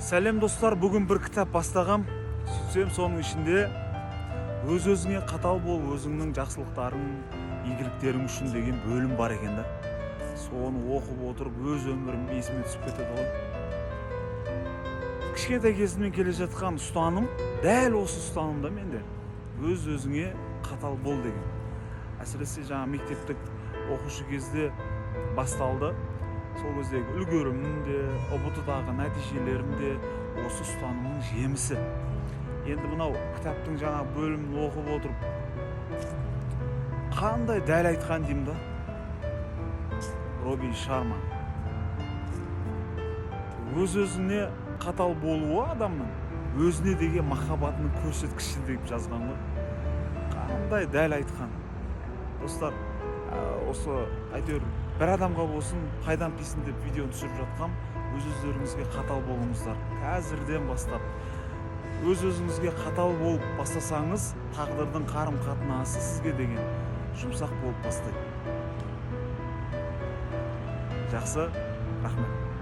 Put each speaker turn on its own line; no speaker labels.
Сәлем достар, бүгін бір кітап бастағам. Сөйтсем, соның ішінде өз-өзіңе қатал бол, өзіңнің жақсылықтарың, игіліктерің үшін деген бөлім бар екен да. Соны оқып отырып, өз өмірім есіме түсіп кетеді ғой. Кішкентай кезімнен келе жатқан ұстаным, дәл осы ұстанымда менде. Өз-өзіңе қатал бол деген. Әсіресе жаңа мектептік оқушы кезде басталды. Сол кездегі үлгерімім де, ұбт-дағы нәтижелерім де осы ұстанымның жемісі. Енді мынау кітаптың жаңа бөлімін оқып отырып, қандай дәл айтқан деймін да. Робин Шарма. Өз-өзіне қатал болуы адамның өзіне деген махаббатының көрсеткіші деп жазған ғой. Қандай дәл айтқан. Достар, осы әйтеуір бір адамға болсын пайдам тисін деп видеоны түсіріп жатқам. Өз-өздеріңізге қатал болыңыздар. Қазірден бастап өз-өзіңізге қатал болып бастасаңыз, тағдырдың қарым-қатынасы сізге деген жұмсақ болып бастайды. Жақсы, рахмет.